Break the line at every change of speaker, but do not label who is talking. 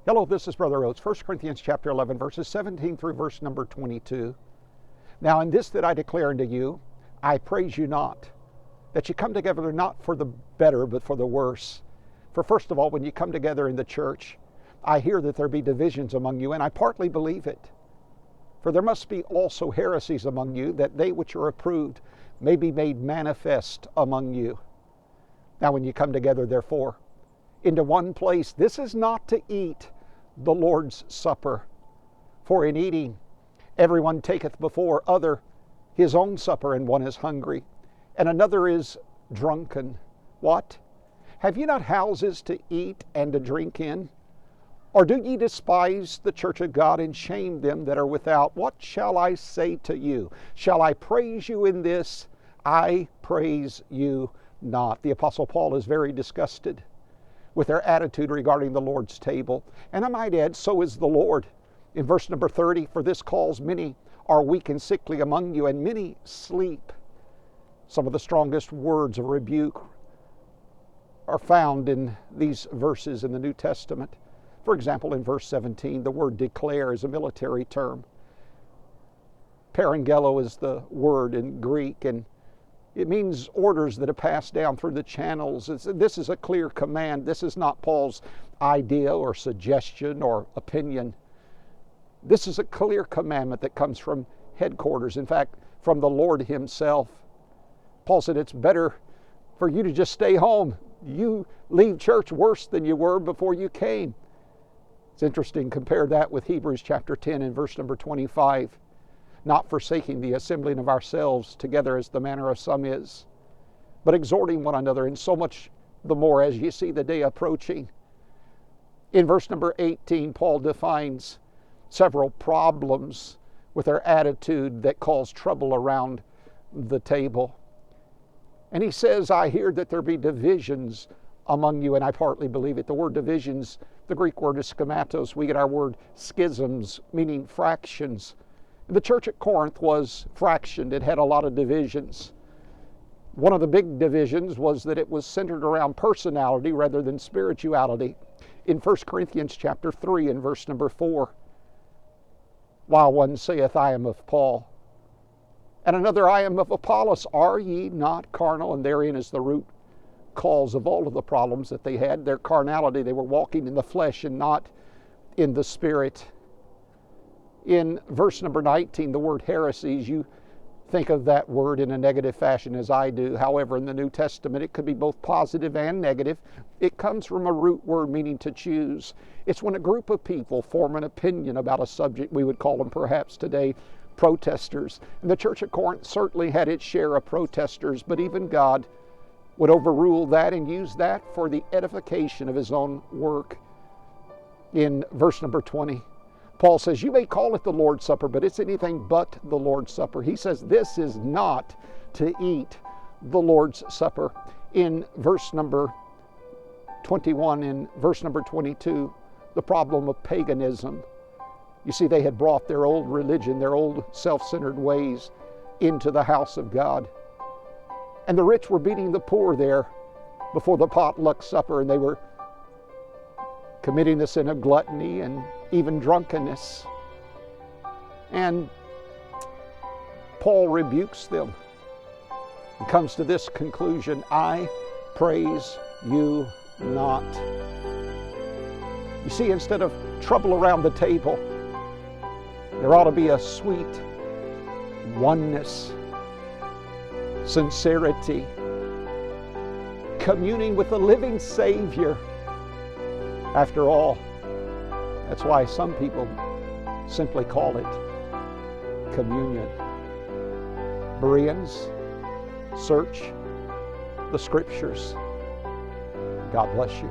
Hello, this is Brother Oates. 1 Corinthians chapter 11, verses 17 through verse number 22. Now in this that I declare unto you, I praise you not, that you come together not for the better, but for the worse. For first of all, when you come together in the church, I hear that there be divisions among you, and I partly believe it. For there must be also heresies among you, that they which are approved may be made manifest among you. Now when you come together, therefore, into one place, this is not to eat the Lord's Supper. For in eating, everyone taketh before other his own supper, and one is hungry, and another is drunken. What? Have ye not houses to eat and to drink in? Or do ye despise the church of God, and shame them that are without? What shall I say to you? Shall I praise you in this? I praise you not. The Apostle Paul is very disgusted with their attitude regarding the Lord's table. And I might add, so is the Lord. In verse number 30, for this cause many are weak and sickly among you, and many sleep. Some of the strongest words of rebuke are found in these verses in the New Testament. For example, in verse 17, the word declare is a military term. Parangelo is the word in Greek, and it means orders that are passed down through the channels. This is a clear command. This is not Paul's idea or suggestion or opinion. This is a clear commandment that comes from headquarters. In fact, from the Lord himself. Paul said it's better for you to just stay home. You leave church worse than you were before you came. It's interesting, compare that with Hebrews chapter 10 and verse number 25. Not forsaking the assembling of ourselves together as the manner of some is, but exhorting one another, and so much the more as you see the day approaching. In verse number 18, Paul defines several problems with their attitude that cause trouble around the table. And he says, I hear that there be divisions among you, and I partly believe it. The word divisions, the Greek word is schematos. We get our word schisms, meaning fractions. The church at Corinth was fractioned. It had a lot of divisions. One of the big divisions was that it was centered around personality rather than spirituality. In 1 Corinthians chapter 3 and verse number 4, while one saith, I am of Paul, and another, I am of Apollos, are ye not carnal? And therein is the root cause of all of the problems that they had. Their carnality, they were walking in the flesh and not in the spirit. In verse number 19, the word heresies, you think of that word in a negative fashion as I do. However, in the New Testament, it could be both positive and negative. It comes from a root word meaning to choose. It's when a group of people form an opinion about a subject. We would call them perhaps today protesters. And the church at Corinth certainly had its share of protesters, but even God would overrule that and use that for the edification of his own work. In verse number 20, Paul says, you may call it the Lord's Supper, but it's anything but the Lord's Supper. He says this is not to eat the Lord's Supper. In verse number 21, in verse number 22, the problem of paganism. You see, they had brought their old religion, their old self-centered ways into the house of God. And the rich were beating the poor there before the potluck supper, and they were committing the sin of gluttony and even drunkenness. And Paul rebukes them and comes to this conclusion, I praise you not. You see, instead of trouble around the table, there ought to be a sweet oneness, sincerity, communing with the living Savior. After all, that's why some people simply call it communion. Bereans, search the Scriptures. God bless you.